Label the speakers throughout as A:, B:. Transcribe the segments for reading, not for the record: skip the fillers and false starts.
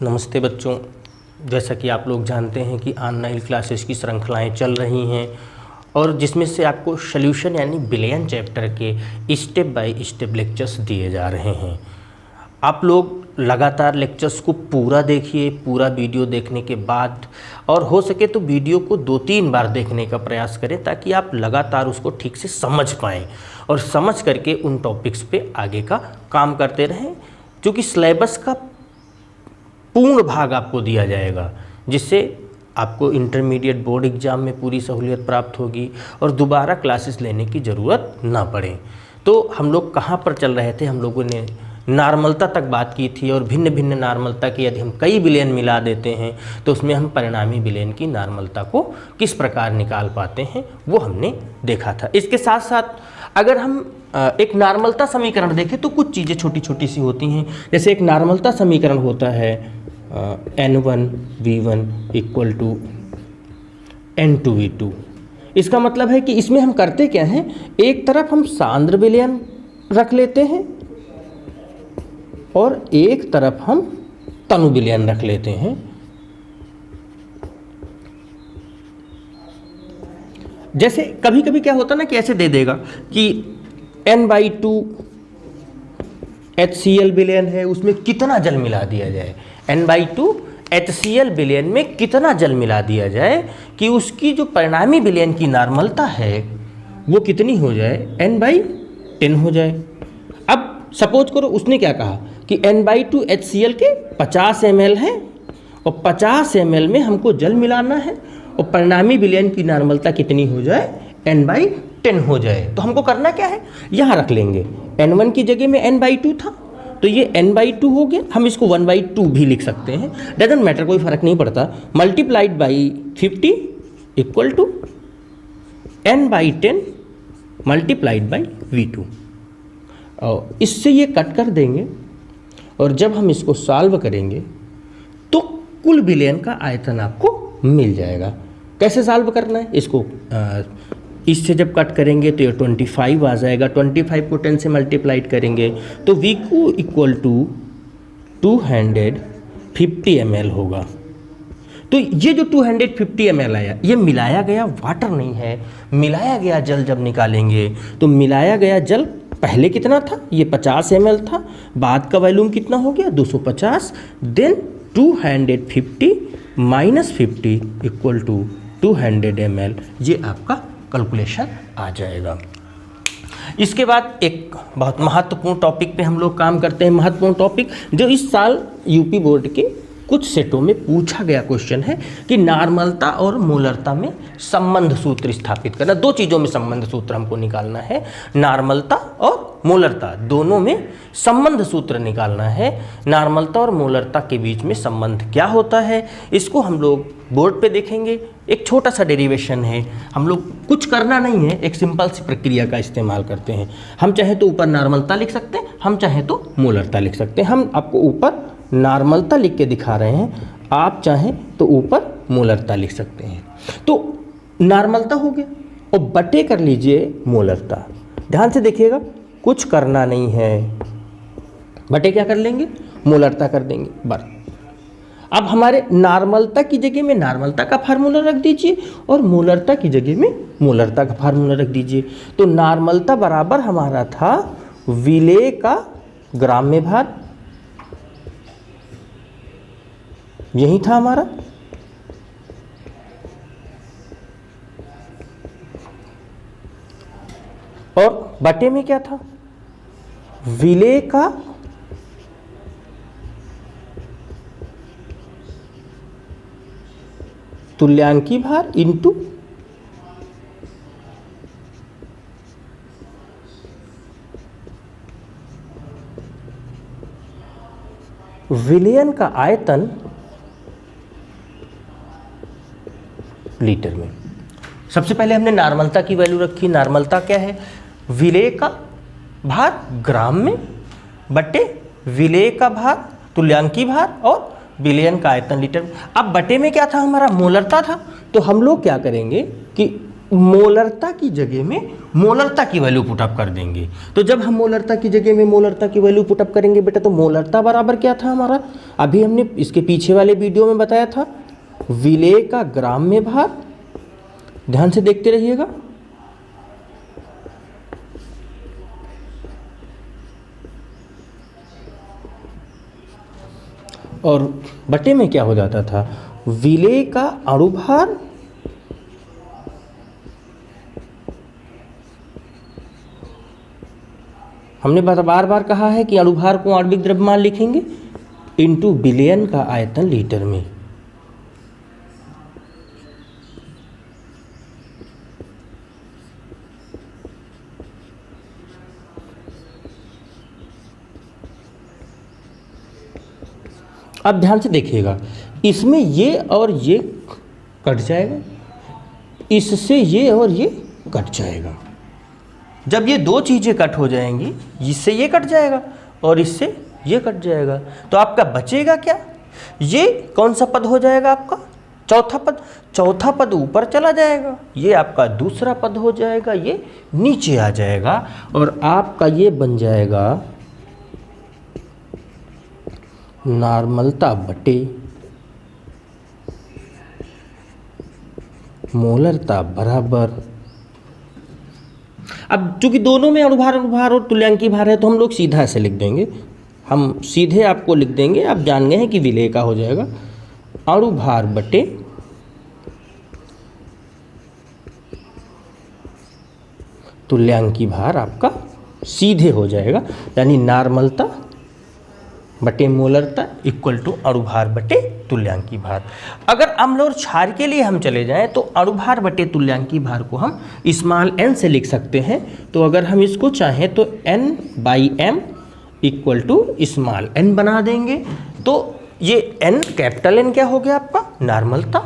A: नमस्ते बच्चों, जैसा कि आप लोग जानते हैं कि ऑनलाइन क्लासेस की श्रृंखलाएं चल रही हैं और जिसमें से आपको सॉल्यूशन यानी बिलियन चैप्टर के स्टेप बाय स्टेप लेक्चर्स दिए जा रहे हैं। आप लोग लगातार लेक्चर्स को पूरा देखिए, पूरा वीडियो देखने के बाद और हो सके तो वीडियो को 2-3 बार देखने का प्रयास करें ताकि आप लगातार उसको ठीक से समझ पाएँ और समझ करके उन टॉपिक्स पे आगे का काम करते रहें, क्योंकि सिलेबस का पूर्ण भाग आपको दिया जाएगा जिससे आपको इंटरमीडिएट बोर्ड एग्ज़ाम में पूरी सहूलियत प्राप्त होगी और दोबारा क्लासेस लेने की ज़रूरत ना पड़े। तो हम लोग कहाँ पर चल रहे थे, हम लोगों ने नॉर्मलता तक बात की थी और भिन्न भिन्न नॉर्मलता की यदि हम कई बिलियन मिला देते हैं तो उसमें हम परिणामी बिलियन की नॉर्मलता को किस प्रकार निकाल पाते हैं वो हमने देखा था। इसके साथ साथ अगर हम एक नॉर्मलता समीकरण देखें तो कुछ चीज़ें छोटी छोटी सी होती हैं। जैसे एक नॉर्मलता समीकरण होता है N1 V1 equal to N2 V2। इसका मतलब है कि इसमें हम करते क्या हैं, एक तरफ हम सांद्र विलयन रख लेते हैं और एक तरफ हम तनु विलयन रख लेते हैं। जैसे कभी कभी क्या होता ना कि ऐसे दे देगा कि N/2 HCl विलयन है, उसमें कितना जल मिला दिया जाए। N/2 HCl विलयन में कितना जल मिला दिया जाए कि उसकी जो परिणामी विलयन की नॉर्मलता है वो कितनी हो जाए, N/10 हो जाए। अब सपोज करो उसने क्या कहा कि N/2 HCl के 50 ml है और 50 ml में हमको जल मिलाना है और परिणामी विलयन की नॉर्मलता कितनी हो जाए, N/10 हो जाए। तो हमको करना क्या है, यहाँ रख लेंगे N1 की जगह में N/2 था तो ये N/2 हो गया। हम इसको 1/2 भी लिख सकते हैं, डजंट मैटर, कोई फर्क नहीं पड़ता। Multiplied by 50 equal to N/10 multiplied by V2। और इससे ये कट कर देंगे और जब हम इसको सॉल्व करेंगे तो कुल विलयन का आयतन आपको मिल जाएगा। कैसे सॉल्व करना है इसको, इससे जब कट करेंगे तो ये 25 आ जाएगा। 25 को 10 से मल्टीप्लाइड करेंगे तो V2 इक्वल टू 250 ml होगा। तो ये जो 250 ml आया ये मिलाया गया वाटर नहीं है, मिलाया गया जल जब निकालेंगे तो मिलाया गया जल पहले कितना था, ये 50 ml था, बाद का वॉल्यूम कितना हो गया 250, then 250 minus 50 equal to 200 ml, ये आपका कैलकुलेशन आ जाएगा। इसके बाद एक बहुत महत्वपूर्ण टॉपिक पे हम लोग काम करते हैं। महत्वपूर्ण टॉपिक जो इस साल यूपी बोर्ड के कुछ सेटों में पूछा गया क्वेश्चन है कि नॉर्मलता और मोलरता में संबंध सूत्र स्थापित करना। दो चीज़ों में संबंध सूत्र हमको निकालना है, नॉर्मलता और मोलरता दोनों में संबंध सूत्र निकालना है। नॉर्मलता और मोलरता के बीच में संबंध क्या होता है इसको हम लोग बोर्ड पे देखेंगे। एक छोटा सा डेरिवेशन है, हम लोग कुछ करना नहीं है, एक सिंपल सी प्रक्रिया का इस्तेमाल करते हैं। हम चाहे तो ऊपर नॉर्मलता लिख सकते हैं, हम चाहे तो मोलरता लिख सकते हैं। हम आपको ऊपर नॉर्मलता लिख के दिखा रहे हैं, आप चाहें तो ऊपर मोलरता लिख सकते हैं। तो नॉर्मलता हो गया और बटे कर लीजिए मोलरता। ध्यान से देखिएगा, कुछ करना नहीं है, बटे क्या कर लेंगे, मोलरता कर देंगे बस। अब हमारे नॉर्मलता की जगह में नॉर्मलता का फार्मूला रख दीजिए और मोलरता की जगह में मोलरता का फार्मूला रख दीजिए। तो नॉर्मलता बराबर हमारा था विलेय का ग्राम में भार, यही था हमारा। और बटे में क्या था, विलेय का तुल्यांकी भार इंटू विलयन का आयतन लीटर में। सबसे पहले हमने नॉर्मलता की वैल्यू रखी। नॉर्मलता क्या है, विलेय का भार ग्राम में बटे विलेय का भार तुल्यांकी भार और विलयन का आयतन लीटर में। अब बटे में क्या था हमारा, मोलरता था। तो हम लोग क्या करेंगे कि मोलरता की जगह में मोलरता की वैल्यू पुटअप कर देंगे। तो जब हम मोलरता की जगह में मोलरता की वैल्यू पुटअप करेंगे बेटा, तो मोलरता बराबर क्या था हमारा, अभी हमने इसके पीछे वाले वीडियो में बताया था, विलेय का ग्राम में भार। ध्यान से देखते रहिएगा। और बटे में क्या हो जाता था, विलेय का अणुभार हमने बार बार कहा है कि अणुभार को आणविक द्रव्यमान लिखेंगे इनटू बिलियन का आयतन लीटर में। अब ध्यान से देखिएगा, इसमें ये और ये कट जाएगा, इससे ये और ये कट जाएगा। जब ये दो चीज़ें कट हो जाएंगी, इससे ये कट जाएगा और इससे ये कट जाएगा, तो आपका बचेगा क्या, ये कौन सा पद हो जाएगा आपका, चौथा पद। चौथा पद ऊपर चला जाएगा, ये आपका दूसरा पद हो जाएगा, ये नीचे आ जाएगा और आपका ये बन जाएगा नॉर्मलता बटे मोलरता बराबर। अब चूंकि दोनों में अणुभार और तुल्यांकी भार है, तो हम लोग सीधा ऐसे लिख देंगे, हम सीधे आपको लिख देंगे, आप जान गए हैं कि विलेय का हो जाएगा अणुभार बटे तुल्यांकी भार, आपका सीधे हो जाएगा, यानी नॉर्मलता बटे मोलरता इक्वल टू अणुभार बटे तुल्यांकी भार। अगर अम्ल और क्षार के लिए हम चले जाएं तो अणुभार बटे तुल्यांकी भार को हम स्मॉल n से लिख सकते हैं। तो अगर हम इसको चाहें तो n/m equal to small n बना देंगे। तो ये n कैपिटल N क्या हो गया आपका, नॉर्मलता,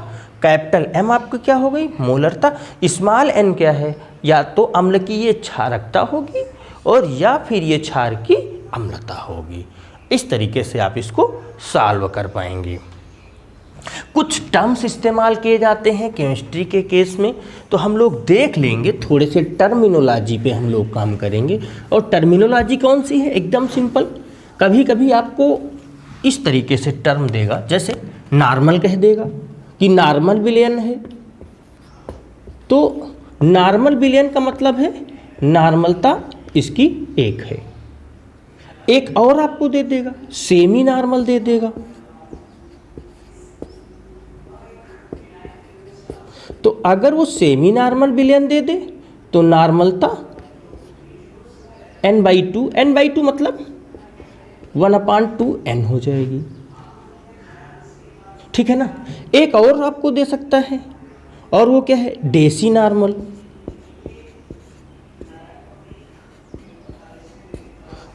A: कैपिटल M आपकी क्या हो गई, मोलरता, स्मॉल n क्या है, या तो अम्ल की ये क्षारकता होगी और या फिर ये क्षार की अम्लता होगी। इस तरीके से आप इसको सॉल्व कर पाएंगे। कुछ टर्म्स इस्तेमाल किए जाते हैं केमिस्ट्री के केस में, तो हम लोग देख लेंगे, थोड़े से टर्मिनोलॉजी पे हम लोग काम करेंगे। और टर्मिनोलॉजी कौन सी है, एकदम सिंपल। कभी कभी आपको इस तरीके से टर्म देगा, जैसे नॉर्मल कह देगा कि नॉर्मल विलयन है, तो नॉर्मल विलयन का मतलब है नॉर्मलता इसकी एक है। एक और आपको दे देगा, सेमी नॉर्मल दे देगा। तो अगर वो सेमी नॉर्मल विलयन दे दे तो नॉर्मलता n/2, n/2 मतलब 1/2n हो जाएगी, ठीक है ना। एक और आपको दे सकता है, और वो क्या है, डेसी नॉर्मल।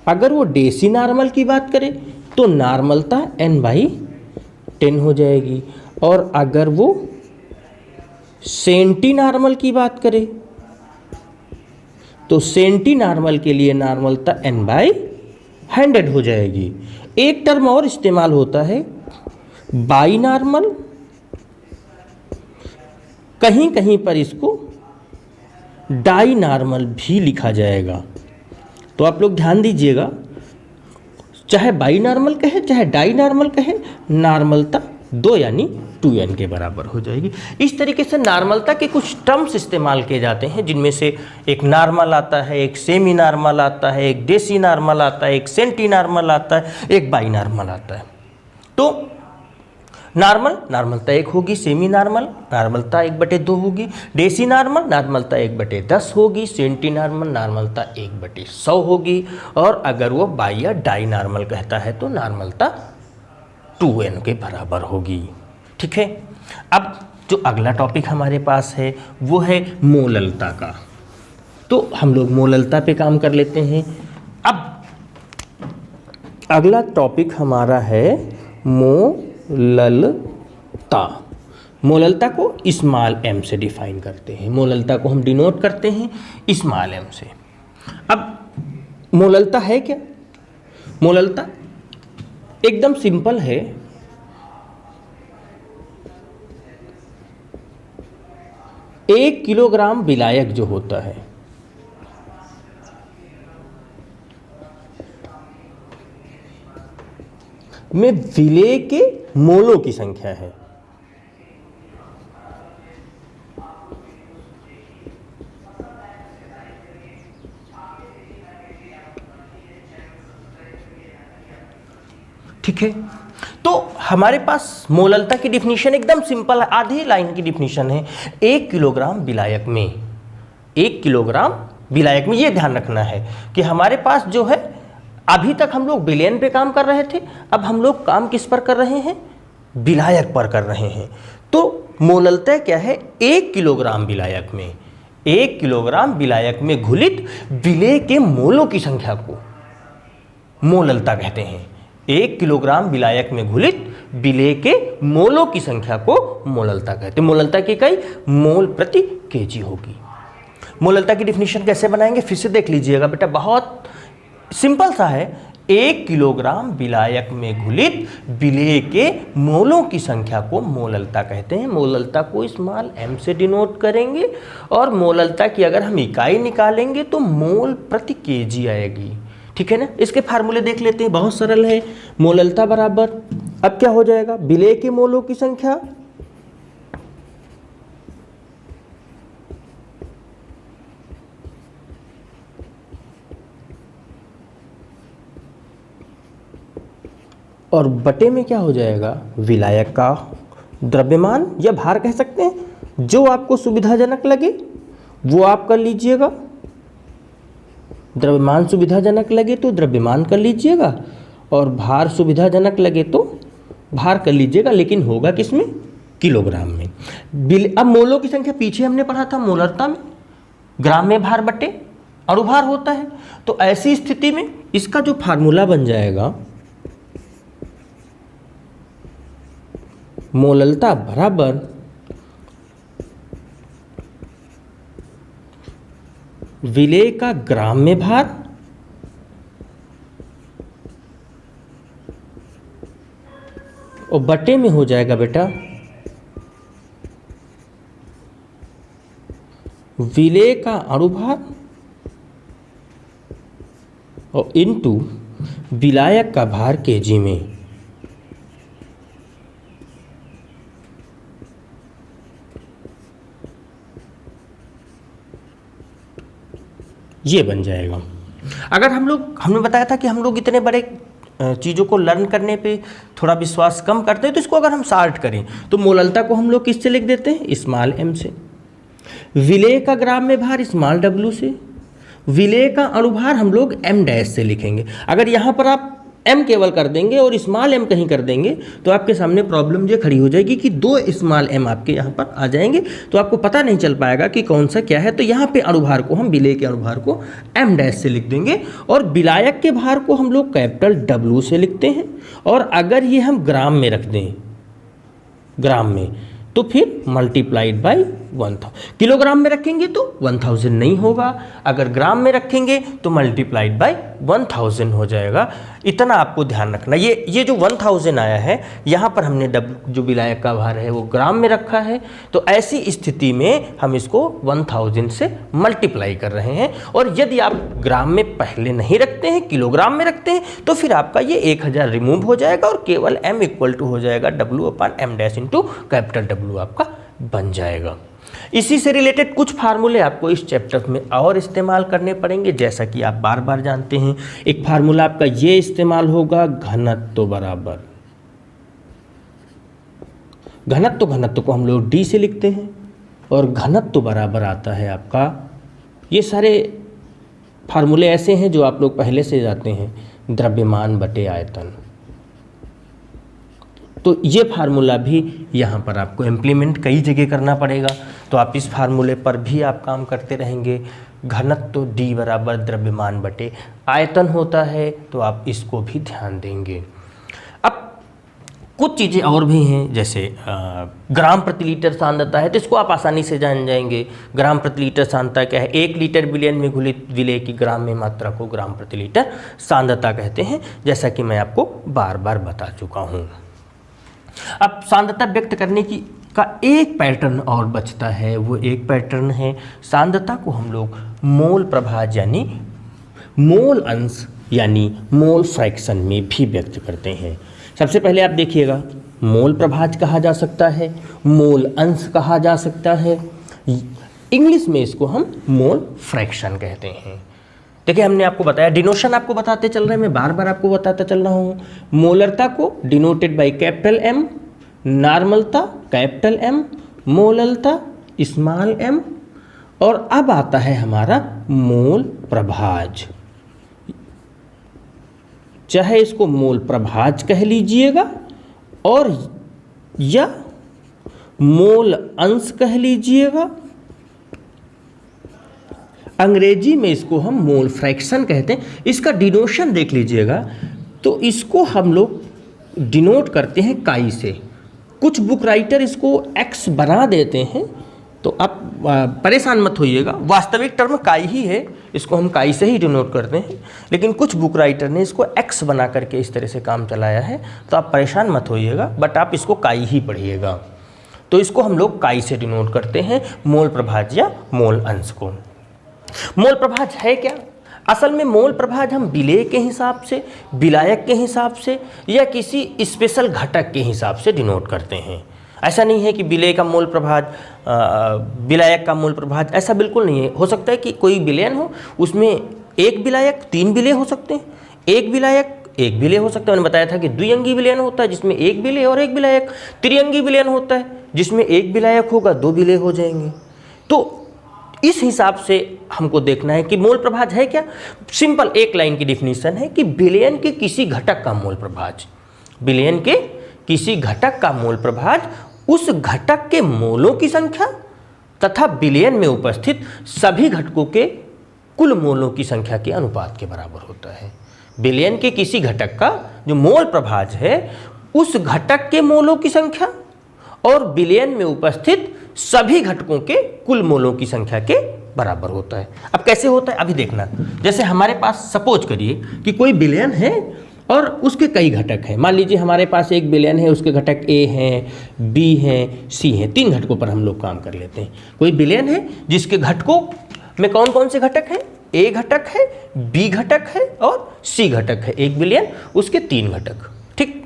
A: अगर वो डेसी नॉर्मल की बात करें तो नॉर्मलता n/10 हो जाएगी, और अगर वो सेंटी नॉर्मल की बात करें तो सेंटी नॉर्मल के लिए नॉर्मलता n/100 हो जाएगी। एक टर्म और इस्तेमाल होता है बाई नॉर्मल, कहीं कहीं पर इसको डाई नॉर्मल भी लिखा जाएगा। तो आप लोग ध्यान दीजिएगा, चाहे बाई नॉर्मल कहे चाहे डाई नॉर्मल कहे, नॉर्मलता 2 यानी 2n के बराबर हो जाएगी। इस तरीके से नॉर्मलता के कुछ टर्म्स इस्तेमाल किए जाते हैं, जिनमें से एक नॉर्मल आता है, एक सेमी नॉर्मल आता है, एक डेसी नॉर्मल आता है, एक सेंटी नॉर्मल आता है, एक बाई नॉर्मल आता है। तो नॉर्मलता 1 होगी, सेमी नॉर्मलता 1/2 होगी, डेसी नॉर्मलता 1/10 होगी, सेंटी नॉर्मलता 1/100 होगी, और अगर वो बाई या डाई नॉर्मल कहता है तो नॉर्मलता 2n के बराबर होगी, ठीक है। अब जो अगला टॉपिक हमारे पास है वो है मोललता का। तो हम लोग मोललता पे काम कर लेते हैं। अब अगला टॉपिक हमारा है मोललता। मोललता को स्मॉल m से डिफाइन करते हैं, मोललता को हम डिनोट करते हैं स्मॉल m से। अब मोललता है क्या, मोललता एकदम सिंपल है। 1 किलोग्राम विलायक जो होता है में विलेय के मोलों की संख्या है। ठीक है, तो हमारे पास मोललता की डिफिनीशन एकदम सिंपल है, आधी लाइन की डिफिनीशन है। 1 किलोग्राम विलायक में, 1 किलोग्राम विलायक में, ये ध्यान रखना है कि हमारे पास जो है, अभी तक हम लोग विलयन पे काम कर रहे थे, अब हम लोग काम किस पर कर रहे हैं, विलायक पर कर रहे हैं। तो मोललता क्या है, 1 किलोग्राम विलायक में, 1 किलोग्राम विलायक में घुलित विलेय के मोलों की संख्या को मोललता कहते हैं। 1 किलोग्राम विलायक में घुलित विलेय के मोलों की संख्या को मोललता कहते हैं। मोललता की इकाई मोल प्रति केजी होगी। मोललता की डिफिनीशन कैसे बनाएंगे, फिर से देख लीजिएगा बेटा, बहुत सिंपल सा है। 1 किलोग्राम विलायक में घुलित विलेय के मोलों की संख्या को मोललता कहते हैं। मोललता को स्मॉल m से डिनोट करेंगे और मोललता की अगर हम इकाई निकालेंगे तो मोल प्रति केजी आएगी। ठीक है ना, इसके फार्मूले देख लेते हैं, बहुत सरल है। मोललता बराबर, अब क्या हो जाएगा, विलेय के मोलों की संख्या और बटे में क्या हो जाएगा, विलायक का द्रव्यमान या भार कह सकते हैं। जो आपको सुविधाजनक लगे वो आप कर लीजिएगा, द्रव्यमान सुविधाजनक लगे तो द्रव्यमान कर लीजिएगा और भार सुविधाजनक लगे तो भार कर लीजिएगा, लेकिन होगा किसमें, किलोग्राम में। अब मोलों की संख्या पीछे हमने पढ़ा था मोललता में ग्राम में भार बटे अणुभार होता है। तो ऐसी स्थिति में इसका जो फार्मूला बन जाएगा, मोललता बराबर विलेय का ग्राम में भार और बटे में हो जाएगा बेटा विलेय का अणुभार और इनटू विलायक का भार केजी में। ये बन जाएगा। अगर हमने बताया था कि हम लोग इतने बड़े चीज़ों को लर्न करने पे थोड़ा विश्वास कम करते हैं, तो इसको अगर हम शार्ट करें तो मोललता को हम लोग किससे लिख देते हैं, स्मॉल m से। विलेय का ग्राम में भार स्मॉल w से। विलेय का अणुभार हम लोग m डैश से लिखेंगे। अगर यहाँ पर आप m केवल कर देंगे और स्मॉल m कहीं कर देंगे तो आपके सामने प्रॉब्लम ये खड़ी हो जाएगी कि 2 स्मॉल m आपके यहाँ पर आ जाएंगे, तो आपको पता नहीं चल पाएगा कि कौन सा क्या है। तो यहाँ पे अणुभार को हम विलेय के अणुभार को m डैश से लिख देंगे और विलायक के भार को हम लोग कैपिटल W से लिखते हैं। और अगर ये हम ग्राम में रख दें, ग्राम में, तो फिर मल्टीप्लाइड बाई 1000। किलोग्राम में रखेंगे तो 1000 नहीं होगा, अगर ग्राम में रखेंगे तो मल्टीप्लाइड बाई 1000 हो जाएगा। इतना आपको ध्यान रखना। ये जो 1000 आया है, यहाँ पर हमने जो विलायक का भार है वो ग्राम में रखा है, तो ऐसी स्थिति में हम इसको 1000 से मल्टीप्लाई कर रहे हैं। और यदि आप ग्राम में पहले नहीं रखते हैं, किलोग्राम में रखते हैं, तो फिर आपका ये 1000 रिमूव हो जाएगा और केवल m इक्वल टू हो जाएगा W/m dash into capital W आपका बन जाएगा। इसी से रिलेटेड कुछ फार्मूले आपको इस चैप्टर में और इस्तेमाल करने पड़ेंगे, जैसा कि आप बार बार जानते हैं। एक फार्मूला आपका ये इस्तेमाल होगा, घनत्व बराबर, घनत्व को हम लोग D से लिखते हैं और घनत्व बराबर आता है आपका, ये सारे फार्मूले ऐसे हैं जो आप लोग पहले से जाते हैं, द्रव्यमान बटे आयतन। तो ये फार्मूला भी यहाँ पर आपको इम्प्लीमेंट कई जगह करना पड़ेगा, तो आप इस फार्मूले पर भी आप काम करते रहेंगे। घनत्व D बराबर द्रव्यमान बटे आयतन होता है, तो आप इसको भी ध्यान देंगे। अब कुछ चीज़ें और भी हैं, जैसे ग्राम प्रति लीटर सांद्रता है, तो इसको आप आसानी से जान जाएंगे। ग्राम प्रति लीटर सांद्रता क्या है, 1 लीटर विलयन में घुलित विलेय की ग्राम में मात्रा को ग्राम प्रति लीटर सांद्रता कहते हैं, जैसा कि मैं आपको बार बार बता चुका हूँ। अब सांद्रता व्यक्त करने की का एक पैटर्न और बचता है, वो एक पैटर्न है सांद्रता को हम लोग मोल प्रभाज यानी मोल अंश यानी मोल फ्रैक्शन में भी व्यक्त करते हैं। सबसे पहले आप देखिएगा, मोल प्रभाज कहा जा सकता है, मोल अंश कहा जा सकता है, इंग्लिश में इसको हम मोल फ्रैक्शन कहते हैं। देखिए हमने आपको बताया, डिनोशन आपको बताते चल रहे हैं, मैं बार बार आपको बताता चल रहा हूँ। मोलरता को डिनोटेड बाय कैपिटल एम, नॉर्मलता कैपिटल एम, मोललता स्मॉल एम, और अब आता है हमारा मोल प्रभाज। चाहे इसको मोल प्रभाज कह लीजिएगा और या मोल अंश कह लीजिएगा, अंग्रेजी में इसको हम मोल फ्रैक्शन कहते हैं। इसका डिनोशन देख लीजिएगा, तो इसको हम लोग डिनोट करते हैं काई से। कुछ बुक राइटर इसको एक्स बना देते हैं, तो आप परेशान मत होइएगा, वास्तविक टर्म काई ही है, इसको हम काई से ही डिनोट करते हैं, लेकिन कुछ बुक राइटर ने इसको एक्स बना करके इस तरह से काम चलाया है, तो आप परेशान मत होइएगा, बट आप इसको काई ही पढ़िएगा। तो इसको हम लोग काई से डिनोट करते हैं मोल प्रभाज या मोल अंश को। मोल प्रभाज है क्या? असल में मोल प्रभाज हम विलेय के हिसाब से, विलायक के हिसाब से या किसी स्पेशल घटक के हिसाब से डिनोट करते हैं। ऐसा नहीं है कि विलेय का मोल प्रभाज, विलायक का मोल प्रभाज, ऐसा बिल्कुल नहीं है। हो सकता है कि कोई विलयन हो, उसमें एक विलायक 3 विलेय हो सकते हैं, एक विलायक 1 विलेय हो सकता है। मैंने बताया था कि द्विअंगी विलयन होता है जिसमें 1 विलेय और 1 विलायक, त्रिअंगी विलयन होता है जिसमें 1 विलायक होगा 2 विलेय हो जाएंगे। तो इस हिसाब से हमको देखना है कि मोल प्रभाज है क्या। सिंपल एक लाइन की डिफिनीशन है कि विलयन के किसी घटक का मोल प्रभाज, विलयन के किसी घटक का मोल प्रभाज उस घटक के मोलों की संख्या तथा विलयन में उपस्थित सभी घटकों के कुल मोलों की संख्या के अनुपात के बराबर होता है। विलयन के किसी घटक का जो मोल प्रभाज है उस घटक के मोलों की संख्या और विलयन में उपस्थित सभी घटकों के कुल मोलों की संख्या के बराबर होता है। अब कैसे होता है अभी देखना। जैसे हमारे पास सपोज करिए कि कोई विलयन है और उसके कई घटक हैं। मान लीजिए हमारे पास एक विलयन है, उसके घटक ए हैं, बी हैं, सी हैं, 3 घटकों पर हम लोग काम कर लेते हैं। कोई विलयन है जिसके घटकों में कौन कौन से घटक हैं? ए घटक है, बी घटक है और सी घटक है। एक विलयन, उसके 3 घटक। ठीक,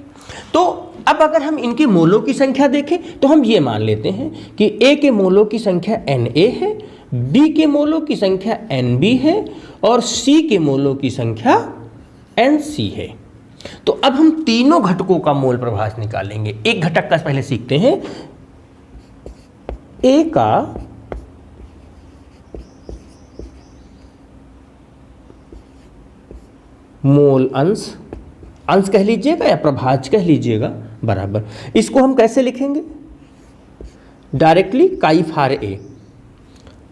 A: तो अब अगर हम इनके मोलों की संख्या देखें तो हम ये मान लेते हैं कि ए के मोलों की संख्या Na है, बी के मोलों की संख्या Nb है और सी के मोलों की संख्या Nc है। तो अब हम तीनों घटकों का मोल प्रभाज निकालेंगे। एक घटक का पहले सीखते हैं। ए का मोल अंश, अंश कह लीजिएगा या प्रभाज कह लीजिएगा, बराबर। इसको हम कैसे लिखेंगे? डायरेक्टली काई फार ए।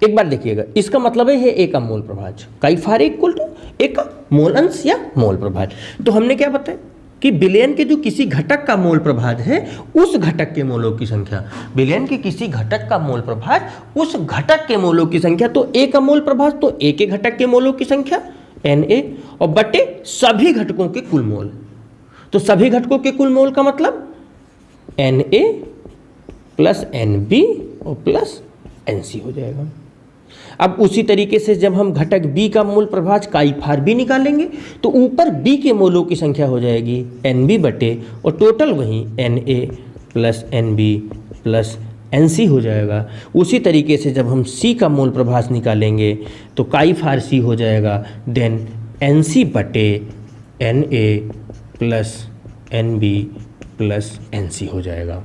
A: एक बार देखिएगा, इसका मतलब है ए का मोल प्रभाज, काई फार ए इक्वल टू ए का मोल अंश या मोल प्रभाज। तो हमने क्या बताया कि विलयन के जो किसी घटक का मोल प्रभाज है उस घटक के मोलों की संख्या, विलयन के किसी घटक का मोल प्रभाज उस घटक के मोलों की संख्या, तो ए का मोल प्रभाज तो ए के घटक के मोलों की संख्या Na और बटे सभी घटकों के कुल मोल। तो सभी घटकों के कुल मोल का मतलब Na प्लस Nb और प्लस Nc हो जाएगा। अब उसी तरीके से जब हम घटक B का मोल प्रभाज काई फार B निकालेंगे तो ऊपर B के मोलों की संख्या हो जाएगी Nb बटे और टोटल वही Na plus Nb plus Nc हो जाएगा। उसी तरीके से जब हम C का मोल प्रभाज निकालेंगे तो काई फार C हो जाएगा देन Nc बटे Na plus Nb plus Nc हो जाएगा।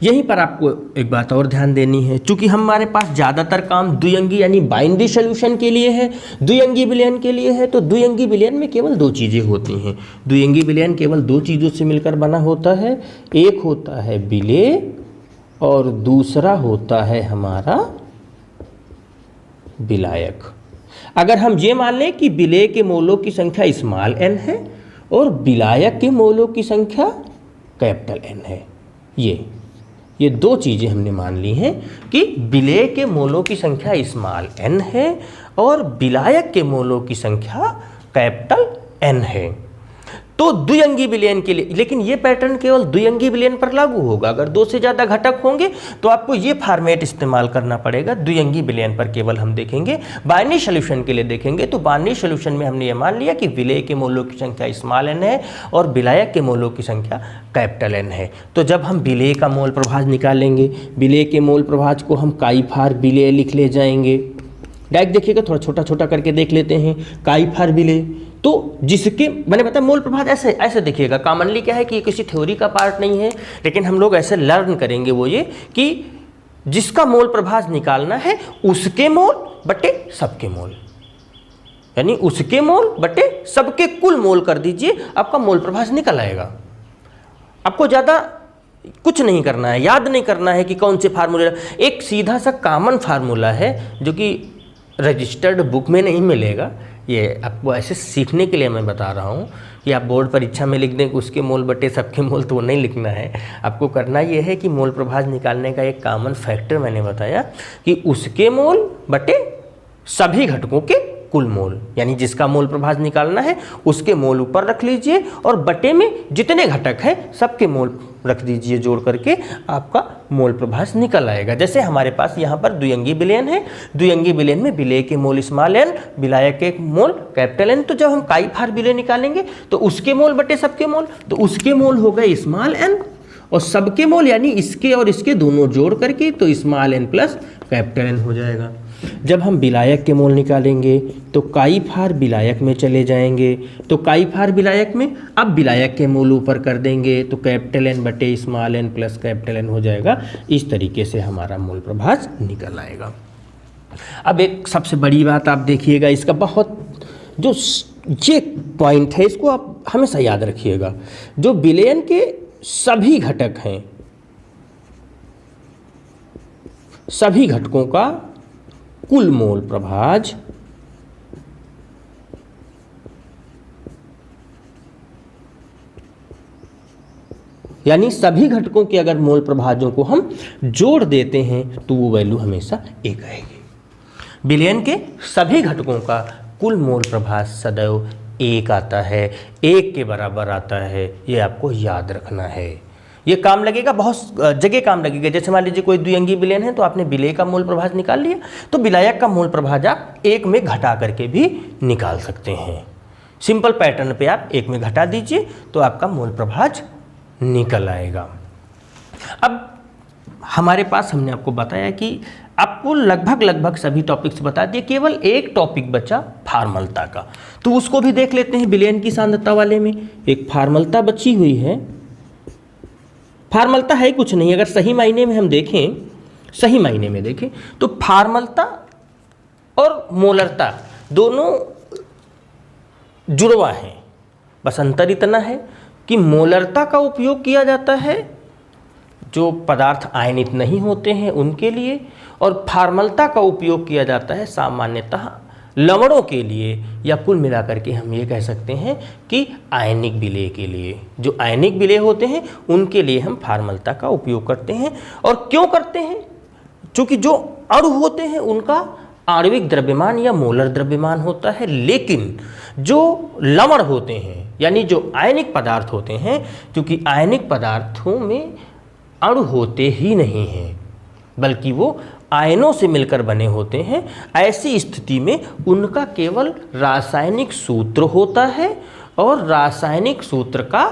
A: यहीं पर आपको एक बात और ध्यान देनी है, चूंकि हमारे पास ज़्यादातर काम द्विअंगी यानी बाइनरी सॉल्यूशन के लिए है, द्विअंगी विलयन के लिए है, तो द्विअंगी विलयन में केवल 2 चीज़ें होती हैं। द्विअंगी विलयन केवल 2 चीज़ों से मिलकर बना होता है, एक होता है विलेय और दूसरा होता है हमारा विलायक। अगर हम ये मान लें कि विलेय के मोलों की संख्या स्मॉल n है और विलायक के मोलों की संख्या कैपिटल N है, ये 2 चीज़ें हमने मान ली हैं कि विलेय के मोलों की संख्या स्मॉल n है और विलायक के मोलों की संख्या कैपिटल N है। तो द्विअंगी विलयन के लिए, लेकिन ये पैटर्न केवल द्विअंगी विलयन पर लागू होगा। अगर 2 से ज़्यादा घटक होंगे तो आपको ये फॉर्मेट इस्तेमाल करना पड़ेगा। द्विअंगी विलयन पर केवल हम देखेंगे। बाइनरी सॉल्यूशन के लिए देखेंगे तो बाइनरी सॉल्यूशन में हमने ये मान लिया कि विलेय के मोलों की संख्या स्मॉल n है और विलायक के मोलों की संख्या कैपिटल N है। तो जब हम विलेय का मोल प्रभाज निकालेंगे, विलेय के मोल प्रभाज को हम काई फार विलेय लिख ले जाएंगे। डायरेक्ट देखिएगा, थोड़ा छोटा छोटा करके देख लेते हैं। काई फार विलेय, तो जिसके मैंने बताया मोल प्रभाज ऐसे ऐसे देखिएगा। कॉमनली क्या है कि ये किसी थ्योरी का पार्ट नहीं है, लेकिन हम लोग ऐसे लर्न करेंगे वो ये कि जिसका मोल प्रभाज निकालना है उसके मोल बटे सबके मोल, यानी उसके मोल बटे सबके कुल मोल कर दीजिए, आपका मोल प्रभाज निकल आएगा। आपको ज़्यादा कुछ नहीं करना है, याद नहीं करना है कि कौन से फार्मूला। एक सीधा सा कॉमन फार्मूला है जो कि रजिस्टर्ड बुक में नहीं मिलेगा, ये आपको ऐसे सीखने के लिए मैं बता रहा हूँ कि आप बोर्ड परीक्षा में लिख दें कि उसके मोल बटे सबके मोल, तो वो नहीं लिखना है। आपको करना ये है कि मोल प्रभाज निकालने का एक कॉमन फैक्टर मैंने बताया कि उसके मोल बटे सभी घटकों के कुल मोल, यानी जिसका मोल प्रभाज निकालना है उसके मोल ऊपर रख लीजिए और बटे में जितने घटक हैं सबके मोल रख दीजिए, जोड़ करके आपका मोल प्रभाज निकल आएगा। जैसे हमारे पास यहाँ पर द्विअंगी विलयन है, द्विअंगी विलयन में विलेय के मोल स्मॉल n, विलायक के मोल कैपिटल N। तो जब हम काई फार विलेय निकालेंगे तो उसके मोल बटे सबके मोल, तो उसके मोल हो गए स्मॉल n और सबके मोल यानी इसके और इसके दोनों जोड़ करके तो small n plus capital N हो जाएगा। जब हम विलायक के मोल निकालेंगे तो काई फार विलायक में चले जाएंगे, तो काई फार विलायक में अब विलायक के मोल ऊपर कर देंगे तो कैपिटल N बटे small n plus capital N हो जाएगा। इस तरीके से हमारा मोल प्रभाज निकल आएगा। अब एक सबसे बड़ी बात आप देखिएगा, इसका बहुत जो ये पॉइंट है इसको आप हमेशा याद रखिएगा। जो विलयन के सभी घटक हैं, सभी घटकों का कुल मोल प्रभाज यानी सभी घटकों के अगर मोल प्रभाजों को हम जोड़ देते हैं तो वो वैल्यू हमेशा एक आएगी। विलयन के सभी घटकों का कुल मोल प्रभाज सदैव एक आता है, एक के बराबर आता है। ये आपको याद रखना है, ये काम लगेगा, बहुत जगह काम लगेगा। जैसे मान लीजिए कोई द्विअंगी विलयन है तो आपने विलेय का मोल प्रभाज निकाल लिया, तो विलायक का मोल प्रभाज आप एक में घटा करके भी निकाल सकते हैं। सिंपल पैटर्न पे आप एक में घटा दीजिए तो आपका मोल प्रभाज निकल आएगा। अब हमारे पास हमने आपको बताया कि आपको लगभग सभी टॉपिक्स बता दिए, केवल एक टॉपिक बचा फार्मलता का, तो उसको भी देख लेते हैं। विलयन की सांद्रता वाले में एक फार्मलता बची हुई है। फार्मलता है कुछ नहीं, अगर सही मायने में हम देखें, सही मायने में देखें तो फार्मलता और मोलरता दोनों जुड़वा हैं। बस अंतर इतना है कि मोलरता का उपयोग किया जाता है जो पदार्थ आयनित नहीं होते हैं उनके लिए, और फार्मलता का उपयोग किया जाता है सामान्यतः लवणों के लिए, या कुल मिलाकर के हम ये कह सकते हैं कि आयनिक विलेय के लिए। जो आयनिक विलेय होते हैं उनके लिए हम फार्मलता का उपयोग करते हैं। और क्यों करते हैं? क्योंकि जो अणु होते हैं उनका आणविक द्रव्यमान या मोलर द्रव्यमान होता है, लेकिन जो लवण होते हैं यानी जो आयनिक पदार्थ होते हैं, क्योंकि आयनिक पदार्थों में अणु होते ही नहीं हैं बल्कि वो आयनों से मिलकर बने होते हैं, ऐसी स्थिति में उनका केवल रासायनिक सूत्र होता है और रासायनिक सूत्र का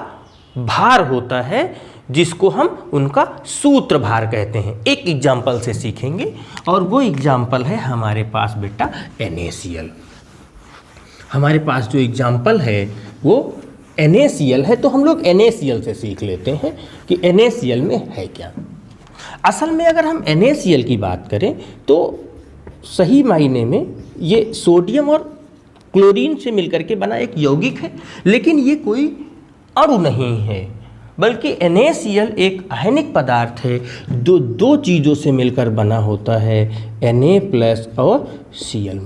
A: भार होता है, जिसको हम उनका सूत्र भार कहते हैं। एक एग्जाम्पल से सीखेंगे और वो एग्जाम्पल है हमारे पास बेटा NaCl। हमारे पास जो एग्जाम्पल है वो NaCl है, तो हम लोग NaCl से सीख लेते हैं कि NaCl में है क्या। असल में अगर हम NaCl की बात करें तो सही मायने में ये सोडियम और क्लोरीन से मिलकर के बना एक यौगिक है, लेकिन ये कोई अणु नहीं है, बल्कि NaCl एक आयनिक पदार्थ है जो दो चीज़ों से मिलकर बना होता है, Na+ और Cl-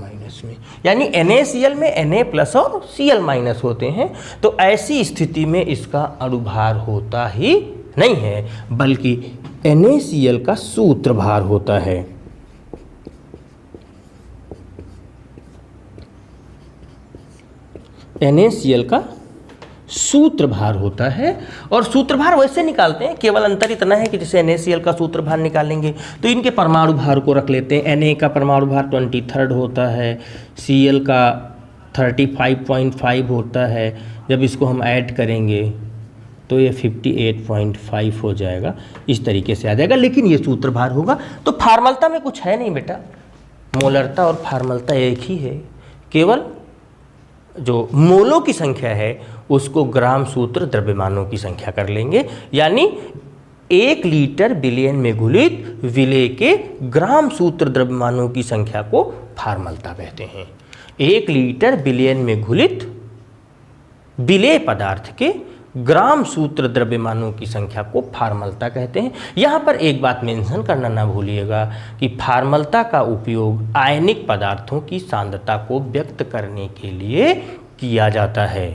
A: में। यानी NaCl में Na+ और Cl- होते हैं, तो ऐसी स्थिति में इसका अणुभार होता ही नहीं है, बल्कि NaCl का सूत्र भार होता है। NaCl का सूत्रभार होता है। और सूत्रभार वैसे निकालते हैं, केवल अंतर इतना है कि जैसे NaCl का सूत्रभार निकालेंगे तो इनके परमाणु भार को रख लेते हैं। Na का परमाणु भार 23 होता है, Cl का 35.5 होता है। जब इसको हम ऐड करेंगे तो ये 58.5 हो जाएगा, इस तरीके से आ जाएगा, लेकिन ये सूत्रभार होगा। तो फार्मलता में कुछ है नहीं बेटा, मोलरता और फार्मलता एक ही है, केवल जो मोलों की संख्या है उसको ग्राम सूत्र द्रव्यमानों की संख्या कर लेंगे, यानी 1 लीटर विलयन में घुलित विलेय के ग्राम सूत्र द्रव्यमानों की संख्या को फार्मलता कहते हैं। 1 लीटर विलयन में घुलित विलेय पदार्थ के ग्राम सूत्र द्रव्यमानों की संख्या को फार्मलता कहते हैं। यहाँ पर एक बात मेंशन करना ना भूलिएगा कि फार्मलता का उपयोग आयनिक पदार्थों की सांद्रता को व्यक्त करने के लिए किया जाता है।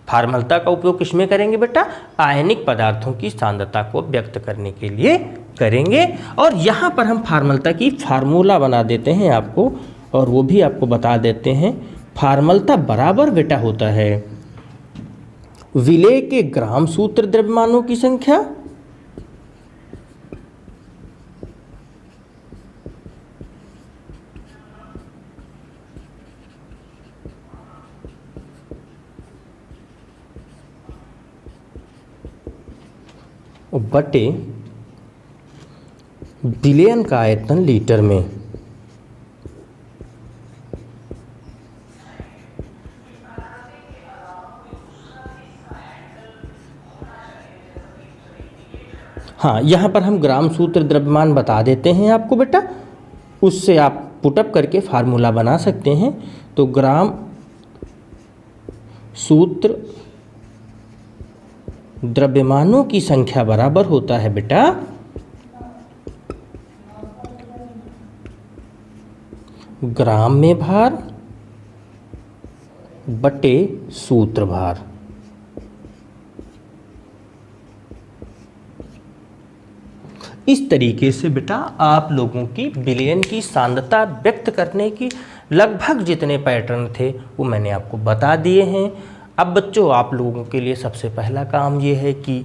A: फार्मलता का उपयोग किसमें करेंगे बेटा? आयनिक पदार्थों की सांद्रता को व्यक्त करने के लिए करेंगे। और यहाँ पर हम फार्मलता की फार्मूला बना देते हैं आपको, और वो भी आपको बता देते हैं। फार्मलता बराबर बेटा होता है विलेय के ग्राम सूत्र द्रव्यमानों की संख्या बटे विलयन का आयतन लीटर में। हाँ, यहाँ पर हम ग्राम सूत्र द्रव्यमान बता देते हैं आपको बेटा, उससे आप पुटअप करके फार्मूला बना सकते हैं। तो ग्राम सूत्र द्रव्यमानों की संख्या बराबर होता है बेटा ग्राम में भार बटे सूत्र भार। इस तरीके से बेटा आप लोगों की विलयन की सांद्रता व्यक्त करने की लगभग जितने पैटर्न थे वो मैंने आपको बता दिए हैं। अब बच्चों आप लोगों के लिए सबसे पहला काम ये है कि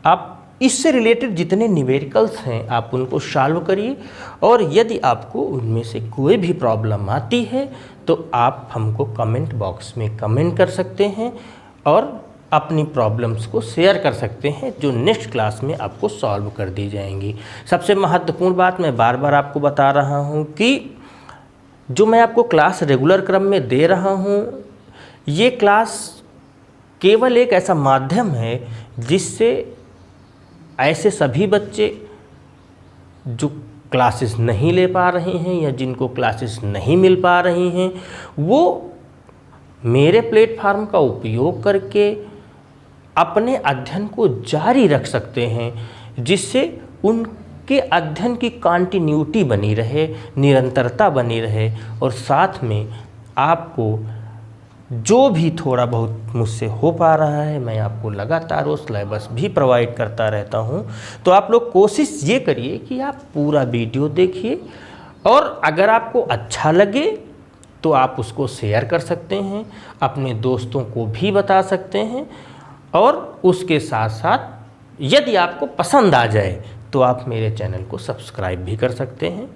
A: आप इससे रिलेटेड जितने न्यूमेरिकल्स हैं आप उनको सॉल्व करिए, और यदि आपको उनमें से कोई भी प्रॉब्लम आती है तो आप हमको कमेंट बॉक्स में कमेंट कर सकते हैं और अपनी प्रॉब्लम्स को शेयर कर सकते हैं, जो नेक्स्ट क्लास में आपको सॉल्व कर दी जाएंगी। सबसे महत्वपूर्ण बात मैं बार बार आपको बता रहा हूँ कि जो मैं आपको क्लास रेगुलर क्रम में दे रहा हूँ, ये क्लास केवल एक ऐसा माध्यम है जिससे ऐसे सभी बच्चे जो क्लासेस नहीं ले पा रहे हैं या जिनको क्लासेस नहीं मिल पा रही हैं, वो मेरे प्लेटफार्म का उपयोग करके अपने अध्ययन को जारी रख सकते हैं, जिससे उनके अध्ययन की कंटिन्यूटी बनी रहे, निरंतरता बनी रहे, और साथ में आपको जो भी थोड़ा बहुत मुझसे हो पा रहा है मैं आपको लगातार वो सिलेबस भी प्रोवाइड करता रहता हूँ। तो आप लोग कोशिश ये करिए कि आप पूरा वीडियो देखिए, और अगर आपको अच्छा लगे तो आप उसको शेयर कर सकते हैं, अपने दोस्तों को भी बता सकते हैं, और उसके साथ साथ यदि आपको पसंद आ जाए तो आप मेरे चैनल को सब्सक्राइब भी कर सकते हैं,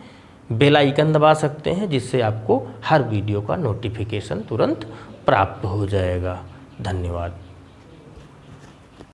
A: बेल आइकन दबा सकते हैं, जिससे आपको हर वीडियो का नोटिफिकेशन तुरंत प्राप्त हो जाएगा। धन्यवाद।